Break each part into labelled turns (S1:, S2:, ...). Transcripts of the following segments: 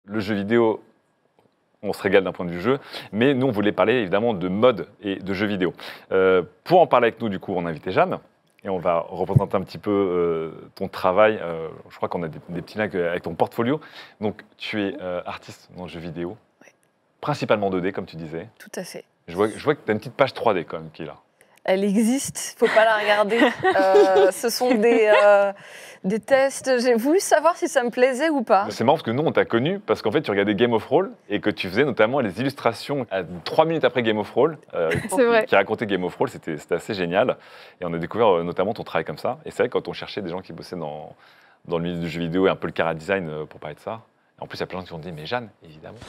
S1: le jeu vidéo, on se régale d'un point de vue jeu, mais nous, on voulait parler évidemment de mode et de jeux vidéo. Pour en parler avec nous, du coup, on a invité Jeanne, et on va représenter un petit peu ton travail. Je crois qu'on a des petits liens avec ton portfolio. Donc, tu es artiste dans le jeu vidéo, principalement 2D, comme tu disais.
S2: Tout à fait.
S1: Je vois que tu as une petite page 3D quand même qui est là.
S2: Elle existe, faut pas la regarder. Ce sont des tests. J'ai voulu savoir si ça me plaisait ou pas.
S1: C'est marrant parce que nous, on t'a connu parce qu'en fait, tu regardais Game of Thrones et que tu faisais notamment les illustrations à 3 minutes après Game of Thrones,
S2: C'est vrai.
S1: qui racontait Game of Thrones. C'était assez génial. Et on a découvert notamment ton travail comme ça. Et c'est vrai que quand on cherchait des gens qui bossaient dans le milieu du jeu vidéo et un peu le cara design pour parler de ça. Et en plus, il y a plein de gens qui ont dit, mais Jeanne, évidemment.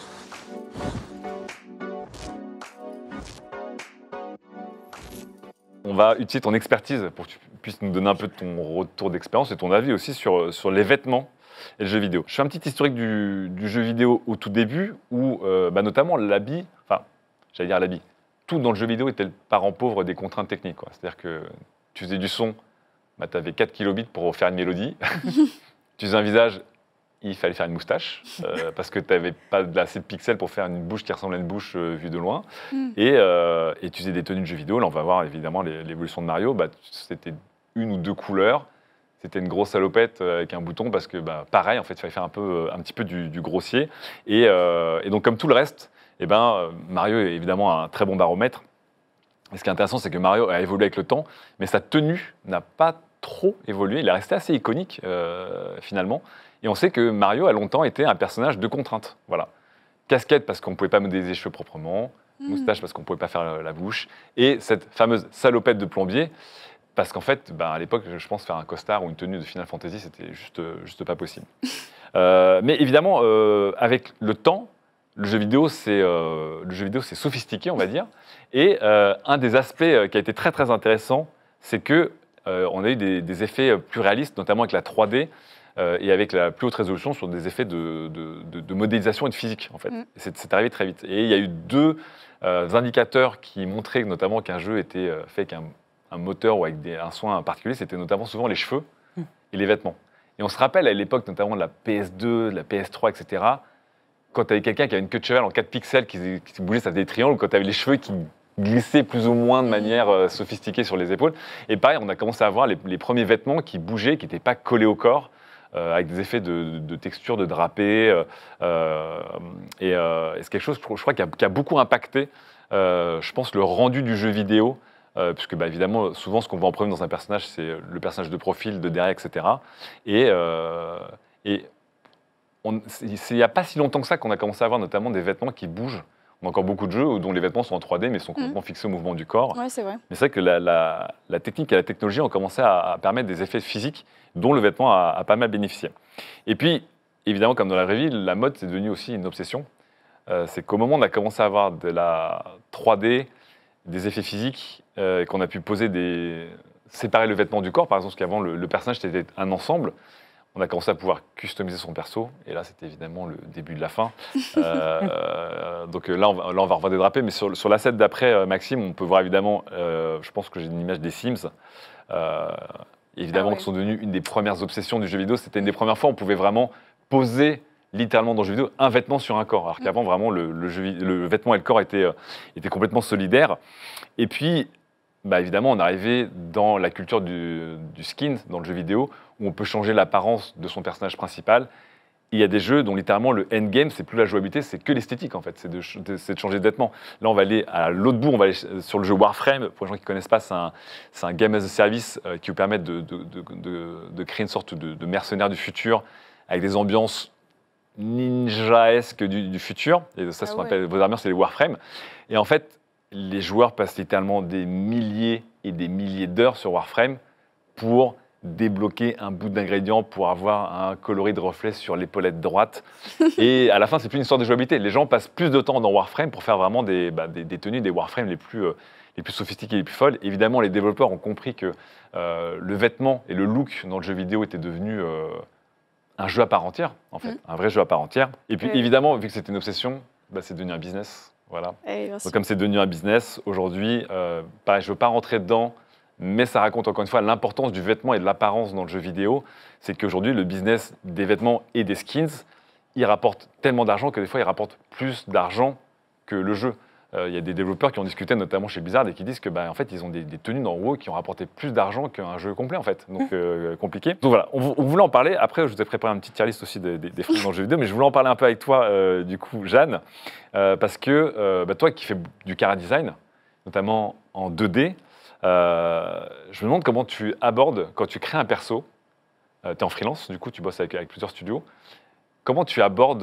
S1: On va utiliser ton expertise pour que tu puisses nous donner un peu de ton retour d'expérience et ton avis aussi sur les vêtements et le jeu vidéo. Je fais un petit historique du jeu vidéo au tout début où notamment l'habit, enfin j'allais dire l'habit, tout dans le jeu vidéo était le parent pauvre des contraintes techniques. C'est-à-dire que tu faisais du son, tu avais 4 kilobits pour faire une mélodie. Tu faisais un visage, il fallait faire une moustache, parce que tu n'avais pas assez de pixels pour faire une bouche qui ressemble à une bouche vue de loin. Et tu faisais des tenues de jeux vidéo. Là, on va voir évidemment l'évolution de Mario. C'était 1 ou 2 couleurs. C'était une grosse salopette avec un bouton, parce que pareil, en fait, il fallait faire un petit peu du grossier. Et donc, comme tout le reste, Mario est évidemment un très bon baromètre. Et ce qui est intéressant, c'est que Mario a évolué avec le temps, mais sa tenue n'a pas trop évolué. Il est resté assez iconique, finalement. Et on sait que Mario a longtemps été un personnage de contrainte. Voilà. Casquette parce qu'on ne pouvait pas modéliser les cheveux proprement, moustache parce qu'on ne pouvait pas faire la bouche, et cette fameuse salopette de plombier parce qu'en fait, à l'époque, je pense faire un costard ou une tenue de Final Fantasy, c'était juste pas possible. Mais évidemment, avec le temps, le jeu vidéo s'est sophistiqué, on va dire. Et un des aspects qui a été très très intéressant, c'est que on a eu des effets plus réalistes, notamment avec la 3D. Et avec la plus haute résolution sur des effets de modélisation et de physique, en fait. C'est arrivé très vite. Et il y a eu 2 indicateurs qui montraient notamment qu'un jeu était fait avec un moteur ou avec un soin particulier. C'était notamment souvent les cheveux et les vêtements. Et on se rappelle à l'époque notamment de la PS2, de la PS3, etc. Quand tu avais quelqu'un qui avait une queue de cheval en 4 pixels qui bougeait, ça faisait des triangles, ou quand tu avais les cheveux qui glissaient plus ou moins de manière sophistiquée sur les épaules. Et pareil, on a commencé à voir les premiers vêtements qui bougeaient, qui n'étaient pas collés au corps, avec des effets de texture, de drapé. Et c'est quelque chose, je crois, qui a beaucoup impacté, je pense, le rendu du jeu vidéo. Puisque évidemment, souvent, ce qu'on voit en premier dans un personnage, c'est le personnage de profil, de derrière, etc. Et il n'y a pas si longtemps que ça qu'on a commencé à avoir notamment des vêtements qui bougent. On a encore beaucoup de jeux dont les vêtements sont en 3D, mais sont complètement fixés au mouvement du corps.
S2: Ouais, c'est vrai.
S1: Mais c'est vrai que la technique et la technologie ont commencé à permettre des effets physiques dont le vêtement a pas mal bénéficié. Et puis, évidemment, comme dans la vraie vie, la mode, c'est devenu aussi une obsession. C'est qu'au moment où on a commencé à avoir de la 3D, des effets physiques, qu'on a pu séparer le vêtement du corps, par exemple, parce qu'avant, le personnage était un ensemble. On a commencé à pouvoir customiser son perso, et là, c'était évidemment le début de la fin. Donc là, on va revoir des drapés, mais sur l'asset d'après, Maxime, on peut voir évidemment, je pense que j'ai une image des Sims, évidemment, qui sont devenus une des premières obsessions du jeu vidéo. C'était une des premières fois où on pouvait vraiment poser littéralement dans le jeu vidéo un vêtement sur un corps, alors qu'avant, vraiment, le vêtement et le corps étaient complètement solidaires. Et puis, évidemment, on est arrivé dans la culture du skin, dans le jeu vidéo, où on peut changer l'apparence de son personnage principal. Il y a des jeux dont littéralement le endgame, c'est plus la jouabilité, c'est que l'esthétique en fait, c'est de changer de vêtements. Là, on va aller à l'autre bout, on va aller sur le jeu Warframe. Pour les gens qui ne connaissent pas, c'est un game as a service qui vous permet de créer une sorte de mercenaire du futur avec des ambiances ninja-esques du futur. Et ça, ce qu'on appelle vos armures, c'est les Warframes. Et en fait, les joueurs passent littéralement des milliers et des milliers d'heures sur Warframe pour débloquer un bout d'ingrédient pour avoir un coloris de reflet sur l'épaulette droite. Et à la fin, c'est plus une histoire de jouabilité. Les gens passent plus de temps dans Warframe pour faire vraiment des tenues, des Warframes les plus sophistiquées, les plus folles. Évidemment, les développeurs ont compris que le vêtement et le look dans le jeu vidéo étaient devenus un jeu à part entière, en fait, un vrai jeu à part entière. Et puis, évidemment, vu que c'était une obsession, c'est devenu un business. Voilà. Donc, comme c'est devenu un business, aujourd'hui, pareil, je ne veux pas rentrer dedans, mais ça raconte encore une fois l'importance du vêtement et de l'apparence dans le jeu vidéo. C'est qu'aujourd'hui, le business des vêtements et des skins, il rapporte tellement d'argent que des fois, il rapporte plus d'argent que le jeu. Il y a des développeurs qui ont discuté, notamment chez Blizzard, et qui disent que, en fait, ils ont des tenues dans WoW qui ont rapporté plus d'argent qu'un jeu complet, en fait. Donc, compliqué. Donc voilà, on voulait en parler. Après, je vous ai préparé une petite tier list aussi des fruits dans le jeu vidéo, mais je voulais en parler un peu avec toi, du coup, Jeanne, parce que toi qui fais du chara design, notamment en 2D, je me demande comment tu abordes, quand tu crées un perso, tu es en freelance, du coup, tu bosses avec plusieurs studios. Comment tu abordes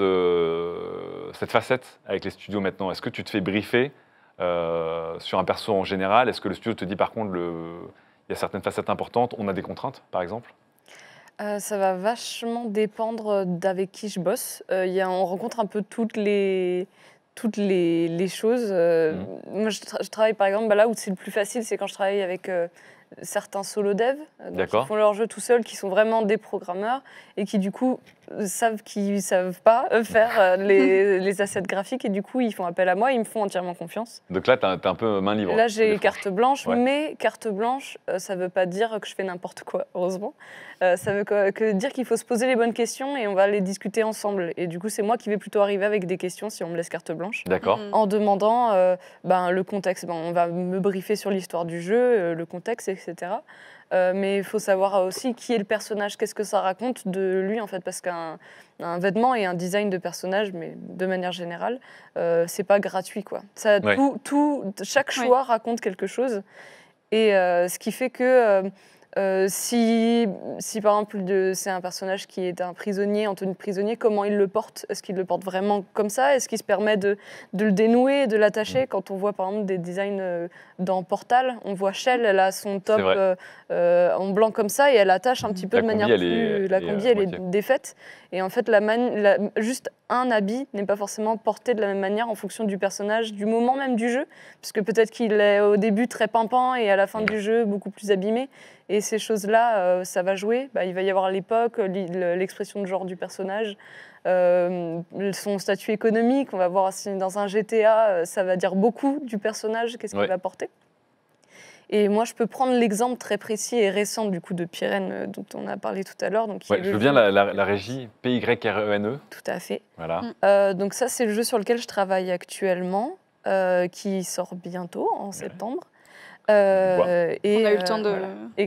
S1: cette facette avec les studios maintenant? Est-ce que tu te fais briefer sur un perso en général? Est-ce que le studio te dit par contre, il y a certaines facettes importantes, on a des contraintes par exemple?
S2: Ça va vachement dépendre d'avec qui je bosse. On rencontre un peu toutes les choses. Moi, je travaille par exemple, là où c'est le plus facile, c'est quand je travaille avec certains solo devs qui font leur jeu tout seuls, qui sont vraiment des programmeurs et qui du coup savent qu'ils ne savent pas faire les assets graphiques et du coup ils font appel à moi, ils me font entièrement confiance.
S1: Donc là, tu as un peu main libre.
S2: Là, j'ai carte blanche, mais carte blanche, ça ne veut pas dire que je fais n'importe quoi, heureusement. Ça veut que dire qu'il faut se poser les bonnes questions et on va les discuter ensemble. Et du coup, c'est moi qui vais plutôt arriver avec des questions si on me laisse carte blanche.
S1: D'accord.
S2: En demandant le contexte. On va me briefer sur l'histoire du jeu, le contexte, etc. Mais il faut savoir aussi qui est le personnage, qu'est-ce que ça raconte de lui, en fait, parce qu'un vêtement et un design de personnage, mais de manière générale, c'est pas gratuit, quoi. Ça, chaque choix raconte quelque chose. Et ce qui fait que si par exemple c'est un personnage qui est un prisonnier, en tenue de prisonnier, comment il le porte? Est-ce qu'il le porte vraiment comme ça? Est-ce qu'il se permet de le dénouer, de l'attacher? Quand on voit par exemple des designs dans Portal, on voit Shell, elle a son top en blanc comme ça et elle attache un petit peu de manière plus... La combi, elle est défaite. Et en fait, juste un habit n'est pas forcément porté de la même manière en fonction du personnage, du moment même du jeu, puisque peut-être qu'il est au début très pimpant et à la fin du jeu beaucoup plus abîmé. Et ces choses-là, ça va jouer. Il va y avoir l'époque, l'expression de genre du personnage, son statut économique. On va voir si dans un GTA, ça va dire beaucoup du personnage, qu'est-ce qu'il va porter. Et moi, je peux prendre l'exemple très précis et récent du coup de Pyrène dont on a parlé tout à l'heure.
S1: Je veux bien la régie PYRENE.
S2: Tout à fait.
S1: Voilà.
S2: Donc ça, c'est le jeu sur lequel je travaille actuellement, qui sort bientôt, en septembre.
S3: On a eu le temps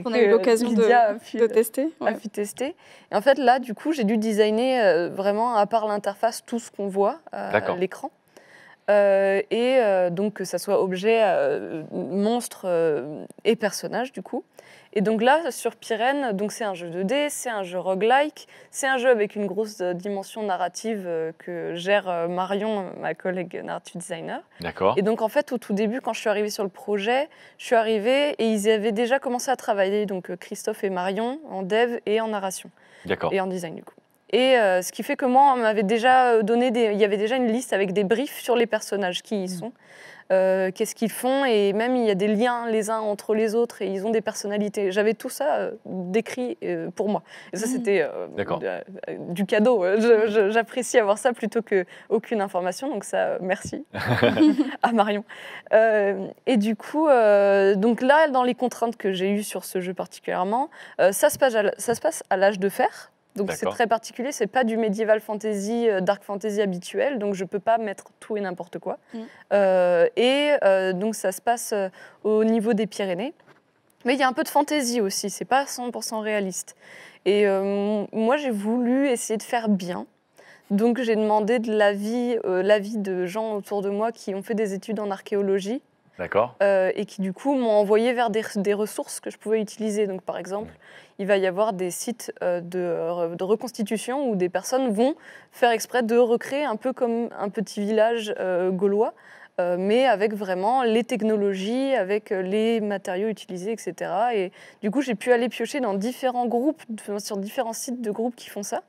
S3: on a eu l'occasion de tester.
S2: A pu tester. Et en fait, là, du coup, j'ai dû designer vraiment, à part l'interface, tout ce qu'on voit à l'écran. Donc que ça soit objet, monstre et personnage du coup. Et donc là sur Pyrène, donc c'est un jeu 2D, c'est un jeu roguelike, c'est un jeu avec une grosse dimension narrative que gère Marion, ma collègue narrative designer.
S1: D'accord.
S2: Et donc en fait au tout début quand je suis arrivée sur le projet, je suis arrivée et ils avaient déjà commencé à travailler, donc Christophe et Marion en dev et en narration.
S1: D'accord.
S2: Et en design du coup. Et ce qui fait que moi, on m'avait déjà donné il y avait déjà une liste avec des briefs sur les personnages, qui y sont, qu'est-ce qu'ils font, et même il y a des liens les uns entre les autres, et ils ont des personnalités. J'avais tout ça décrit pour moi. Et ça, c'était du cadeau. J'apprécie avoir ça plutôt qu'aucune information, donc ça, merci à Marion. Et du coup, donc là, dans les contraintes que j'ai eues sur ce jeu particulièrement, ça se passe à l'âge de fer. Donc c'est très particulier, c'est pas du médiéval fantasy, dark fantasy habituel, donc je peux pas mettre tout et n'importe quoi. Donc ça se passe au niveau des Pyrénées. Mais il y a un peu de fantasy aussi, c'est pas 100% réaliste. Et moi j'ai voulu essayer de faire bien. Donc j'ai demandé de l'avis de gens autour de moi qui ont fait des études en archéologie.
S1: D'accord.
S2: Et qui du coup m'ont envoyé vers des ressources que je pouvais utiliser. Donc par exemple, il va y avoir des sites de reconstitution où des personnes vont faire exprès de recréer un peu comme un petit village gaulois, mais avec vraiment les technologies, avec les matériaux utilisés, etc. Et du coup, j'ai pu aller piocher dans différents groupes, sur différents sites de groupes qui font ça,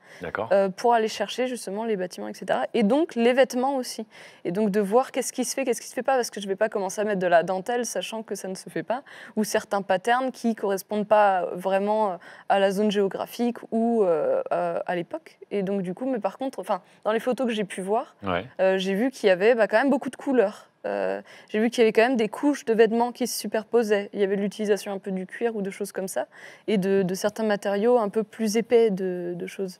S2: pour aller chercher justement les bâtiments, etc. Et donc les vêtements aussi. Et donc de voir qu'est-ce qui se fait pas, parce que je ne vais pas commencer à mettre de la dentelle, sachant que ça ne se fait pas, ou certains patterns qui ne correspondent pas vraiment à la zone géographique ou à l'époque. Et donc du coup, mais par contre, dans les photos que j'ai pu voir, j'ai vu qu'il y avait quand même beaucoup de couleurs. J'ai vu qu'il y avait quand même des couches de vêtements qui se superposaient. Il y avait l'utilisation un peu du cuir ou de choses comme ça, et de certains matériaux un peu plus épais de choses.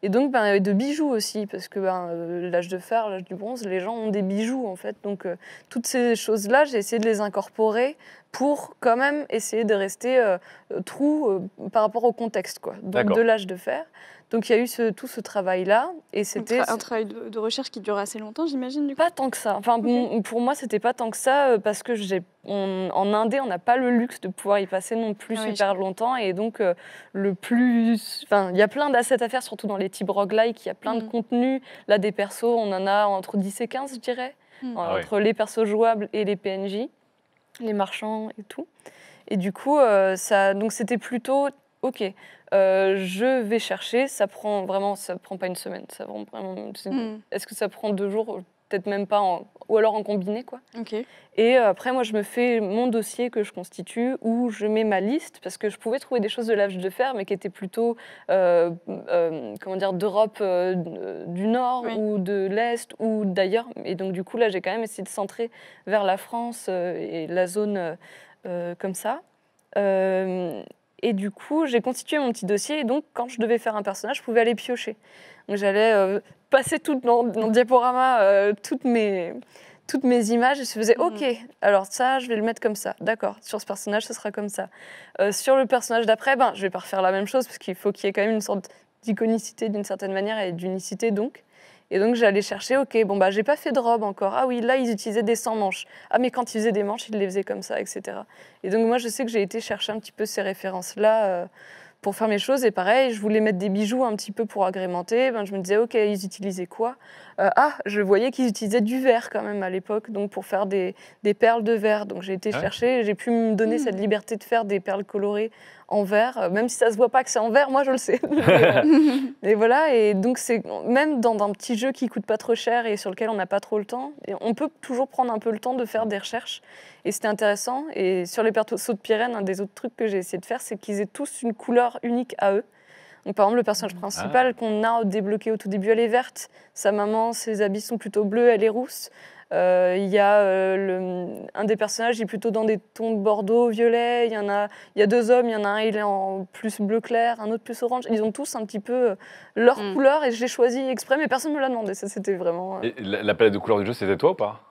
S2: Et donc, de bijoux aussi, parce que l'âge de fer, l'âge du bronze, les gens ont des bijoux, en fait. Donc, toutes ces choses-là, j'ai essayé de les incorporer pour quand même essayer de rester true par rapport au contexte, quoi. Donc, de l'âge de fer. Donc, il y a eu tout ce travail-là. Et c'était
S3: un travail de recherche qui dure assez longtemps, j'imagine, du coup.
S2: Pas tant que ça. Enfin, pour moi, c'était pas tant que ça, parce que en Indé, on n'a pas le luxe de pouvoir y passer non plus super longtemps. Et donc, il y a plein d'assets à faire, surtout dans les types roguelike. Il y a plein de contenus. Là, des persos, on en a entre 10 et 15, je dirais. Entre les persos jouables et les PNJ, les marchands et tout. Et du coup, donc c'était plutôt... Ok, je vais chercher, ça prend pas une semaine, ça prend vraiment... Est-ce que ça prend 2 jours? Peut-être même pas, ou alors en combiné, quoi.
S3: Okay.
S2: Et après, moi, je me fais mon dossier que je constitue, où je mets ma liste, parce que je pouvais trouver des choses de l'âge de fer, mais qui étaient plutôt, d'Europe du Nord, ou de l'Est, ou d'ailleurs. Et donc, du coup, là, j'ai quand même essayé de centrer vers la France et la zone comme ça. Et du coup, j'ai constitué mon petit dossier. Et donc, quand je devais faire un personnage, je pouvais aller piocher. Donc, j'allais passer tout dans le diaporama toutes mes images. Et je faisais, OK, alors ça, je vais le mettre comme ça. D'accord, sur ce personnage, ce sera comme ça. Sur le personnage d'après, je ne vais pas refaire la même chose, parce qu'il faut qu'il y ait quand même une sorte d'iconicité d'une certaine manière et d'unicité, donc. Et donc, j'allais chercher, OK, j'ai pas fait de robe encore. Ah oui, là, ils utilisaient des sans-manches. Ah, mais quand ils faisaient des manches, ils les faisaient comme ça, etc. Et donc, moi, je sais que j'ai été chercher un petit peu ces références-là pour faire mes choses. Et pareil, je voulais mettre des bijoux un petit peu pour agrémenter. Je me disais, OK, ils utilisaient quoi? Je voyais qu'ils utilisaient du verre quand même à l'époque, donc pour faire des perles de verre. Donc, j'ai été chercher, j'ai pu me donner cette liberté de faire des perles colorées en verre, même si ça se voit pas que c'est en verre, moi je le sais. Et voilà, et donc c'est même dans un petit jeu qui coûte pas trop cher et sur lequel on n'a pas trop le temps, et on peut toujours prendre un peu le temps de faire des recherches. Et c'était intéressant. Et sur les persos de Pyrène, un des autres trucs que j'ai essayé de faire, c'est qu'ils aient tous une couleur unique à eux. Donc, par exemple, le personnage principal qu'on a débloqué au tout début, elle est verte. Sa maman, ses habits sont plutôt bleus, elle est rousse. Il y a un des personnages, il est plutôt dans des tons de bordeaux, violet. Il y a 2 hommes, il y en a un, il est en plus bleu clair, un autre plus orange. Ils ont tous un petit peu leur couleur, et je l'ai choisi exprès, mais personne ne me l'a demandé. Ça, c'était vraiment...
S1: Et la palette de couleurs du jeu, c'était toi ou pas?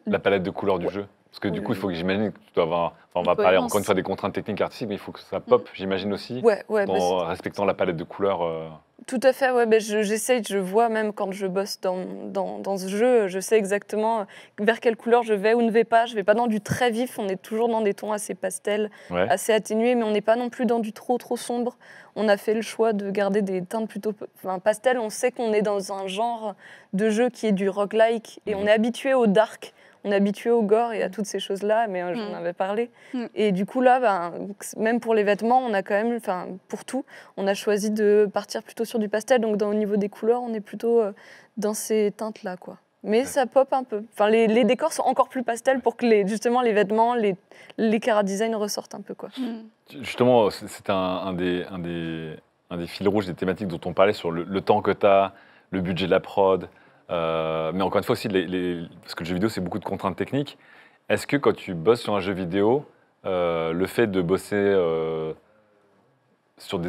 S1: La palette de couleurs du jeu? Parce que du coup, il faut que j'imagine que tu dois avoir... on va parler encore une fois des contraintes techniques artistiques, mais il faut que ça pop, j'imagine aussi, en respectant la palette de couleurs.
S2: Tout à fait, j'essaye, je vois même quand je bosse dans ce jeu, je sais exactement vers quelle couleur je vais ou ne vais pas. Je ne vais pas dans du très vif, on est toujours dans des tons assez pastels, assez atténués, mais on n'est pas non plus dans du trop sombre. On a fait le choix de garder des teintes plutôt pastel. On sait qu'on est dans un genre de jeu qui est du roguelike, et on est habitué au dark. On est habitué au gore et à toutes ces choses-là, mais j'en avais parlé. Et du coup, là, même pour les vêtements, on a quand même, pour tout, on a choisi de partir plutôt sur du pastel. Donc, au niveau des couleurs, on est plutôt dans ces teintes-là, quoi. Mais ça pop un peu. Enfin, les décors sont encore plus pastels pour que justement les vêtements, les chara-design ressortent un peu, quoi.
S1: Justement, c'était un des fils rouges des thématiques dont on parlait sur le temps que tu as, le budget de la prod. Mais encore une fois aussi, parce que le jeu vidéo, c'est beaucoup de contraintes techniques. Est-ce que quand tu bosses sur un jeu vidéo, le fait de bosser sur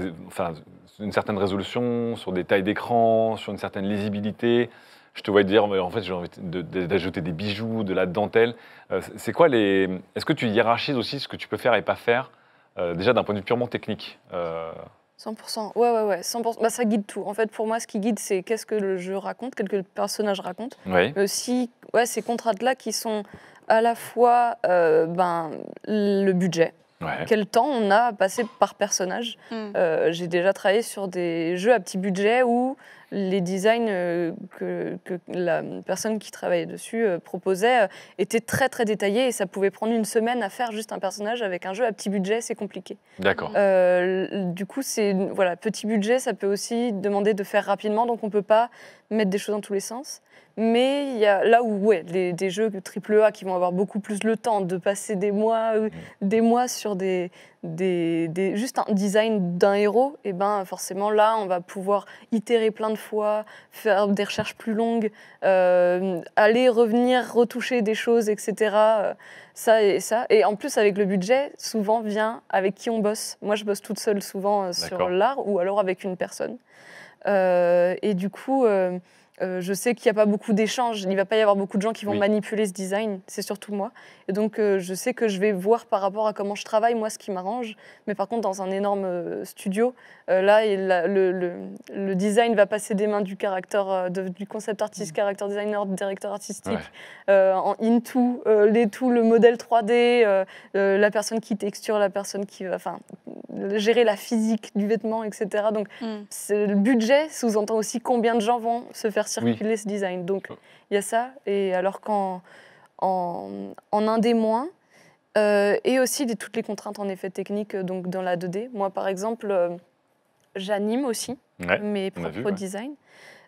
S1: une certaine résolution, sur des tailles d'écran, sur une certaine lisibilité, je te vois dire, en fait, j'ai envie d'ajouter des bijoux, de la dentelle. C'est quoi Est-ce que tu hiérarchises aussi ce que tu peux faire et pas faire, déjà d'un point de vue purement technique
S2: 100%, ouais, 100%. Ça guide tout. En fait, pour moi, ce qui guide, c'est qu'est-ce que le jeu raconte, qu'est-ce que le personnage raconte. Mais aussi, ces contraintes-là qui sont à la fois le budget. Quel temps on a passé par personnage. J'ai déjà travaillé sur des jeux à petit budget où les designs que la personne qui travaillait dessus proposait étaient très très détaillés, et ça pouvait prendre 1 semaine à faire juste un personnage. Avec un jeu à petit budget, c'est compliqué.
S1: D'accord.
S2: Du coup, petit budget, ça peut aussi demander de faire rapidement, donc on ne peut pas mettre des choses dans tous les sens. Mais il y a là où des jeux AAA qui vont avoir beaucoup plus le temps de passer des mois sur juste un design d'un héros, et forcément là on va pouvoir itérer plein de fois, faire des recherches plus longues, aller, revenir, retoucher des choses, etc. Et en plus, avec le budget, souvent vient avec qui on bosse. Moi, je bosse toute seule souvent sur l'art, ou alors avec une personne. Et du coup, je sais qu'il n'y a pas beaucoup d'échanges, il ne va pas y avoir beaucoup de gens qui vont manipuler ce design, c'est surtout moi. Et donc, je sais que je vais voir par rapport à comment je travaille, moi, ce qui m'arrange. Mais par contre, dans un énorme studio, là, le design va passer des mains du concept artiste, character designer, directeur artistique, en into, le modèle 3D, la personne qui texture, la personne qui va gérer la physique du vêtement, etc. Donc, le budget sous-entend aussi combien de gens vont se faire circuler ce design. Donc, il y a ça. Et alors qu'en indé moins, et aussi toutes les contraintes en effet techniques donc dans la 2D. Moi, par exemple, j'anime aussi mes propres designs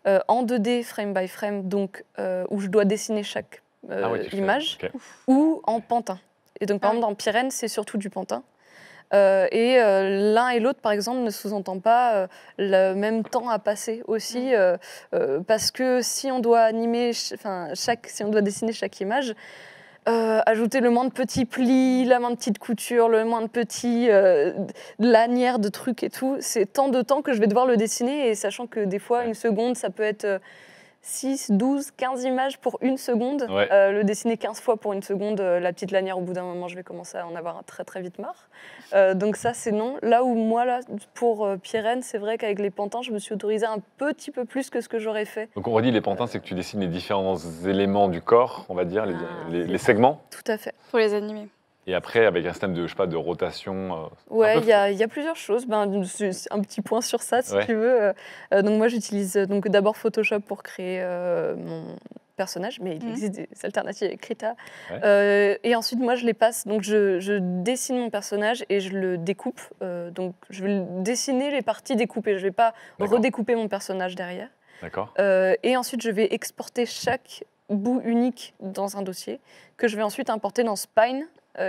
S2: en 2D, frame by frame, donc où je dois dessiner chaque image, ou en pantin. Et donc, par exemple, dans Pyrène, c'est surtout du pantin. Et l'un et l'autre, par exemple, ne sous-entend pas le même temps à passer aussi, parce que si on doit si on doit dessiner chaque image, ajouter le moins de petits plis, la moins de petites coutures, le moins de petits lanières de trucs et tout, c'est tant de temps que je vais devoir le dessiner, et sachant que des fois, une seconde, ça peut être 6, 12, 15 images pour une seconde. Le dessiner 15 fois pour une seconde, la petite lanière, au bout d'un moment, je vais commencer à en avoir très très vite marre. Donc ça, c'est non. Là où moi, pour Pyrène, c'est vrai qu'avec les pantins, je me suis autorisée un petit peu plus que ce que j'aurais fait.
S1: Donc on redit, les pantins, c'est que tu dessines les différents éléments du corps, on va dire, les segments.
S2: Tout à fait.
S3: Pour les animer.
S1: Et après, avec un système de rotation.
S2: Il y a plusieurs choses. Un petit point sur ça, si tu veux. Donc moi, j'utilise d'abord Photoshop pour créer mon personnage, mais il existe des alternatives avec Krita. Et ensuite, moi, je les passe. Donc, je dessine mon personnage et je le découpe. Donc, je vais dessiner les parties découpées. Je ne vais pas redécouper mon personnage derrière.
S1: D'accord.
S2: Et ensuite, je vais exporter chaque bout unique dans un dossier que je vais ensuite importer dans Spine,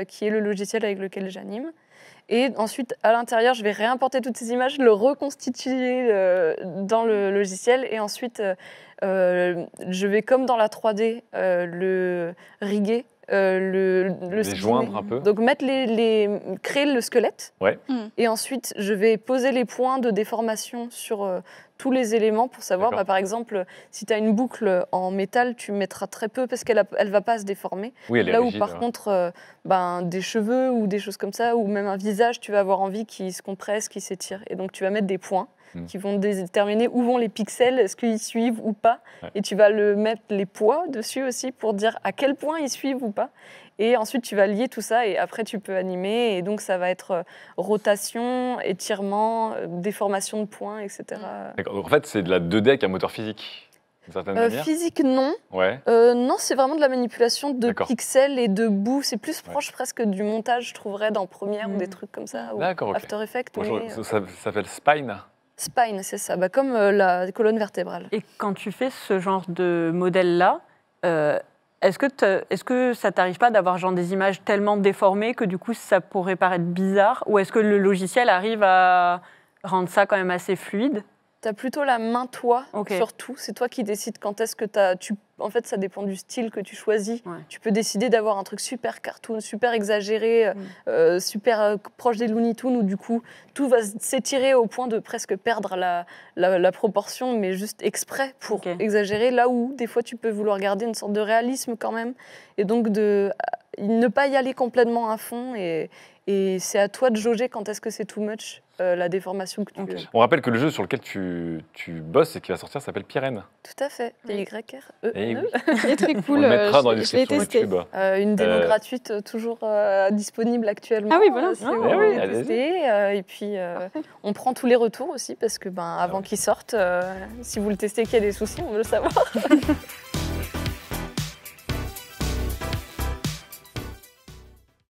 S2: qui est le logiciel avec lequel j'anime. Et ensuite, à l'intérieur, je vais réimporter toutes ces images, le reconstituer dans le logiciel. Et ensuite, je vais, comme dans la 3D, le riguer,
S1: les joindre un peu.
S2: Donc, créer le squelette. Et ensuite, je vais poser les points de déformation sur tous les éléments pour savoir, par exemple, si tu as une boucle en métal, tu mettras très peu parce qu'elle ne va pas se déformer.
S1: Là
S2: où, par contre, des cheveux ou des choses comme ça, ou même un visage, tu vas avoir envie qu'il se compresse, qu'il s'étire. Et donc, tu vas mettre des points qui vont déterminer où vont les pixels, est-ce qu'ils suivent ou pas. Et tu vas mettre les poids dessus aussi pour dire à quel point ils suivent ou pas. Et ensuite, tu vas lier tout ça et après, tu peux animer. Et donc, ça va être rotation, étirement, déformation de points, etc.
S1: D'accord. En fait, c'est de la 2D avec un moteur physique, d'une certaine manière.
S2: Physique, non. Non, c'est vraiment de la manipulation de pixels et de bouts. C'est plus proche presque du montage, je trouverais, dans Premiere ou des trucs comme ça. Ou After Effects.
S1: Ça s'appelle Spine.
S2: Spine, c'est ça, comme la colonne vertébrale.
S4: Et quand tu fais ce genre de modèle-là, est-ce que ça t'arrive pas d'avoir des images tellement déformées que du coup ça pourrait paraître bizarre, ou est-ce que le logiciel arrive à rendre ça quand même assez fluide?
S2: Tu as plutôt la main, toi, surtout. C'est toi qui décides quand est-ce que en fait, ça dépend du style que tu choisis. Tu peux décider d'avoir un truc super cartoon, super exagéré, super proche des Looney Tunes, où du coup, tout va s'étirer au point de presque perdre la proportion, mais juste exprès pour exagérer. Là où, des fois, tu peux vouloir garder une sorte de réalisme quand même. Et donc, ne pas y aller complètement à fond. Et c'est à toi de jauger quand est-ce que c'est too much, la déformation que tu veux.
S1: On rappelle que le jeu sur lequel tu bosses et qui va sortir s'appelle Pyrène.
S2: Tout à fait, P-Y-R-E-N-E.
S3: Il est très cool.
S1: On le mettra dans la description YouTube.
S2: Une démo gratuite toujours disponible actuellement.
S3: Ah oui, voilà.
S2: Si vous voulez tester. Et puis, on prend tous les retours aussi parce que avant qu'ils sortent, si vous le testez qu'il y a des soucis, on veut le savoir.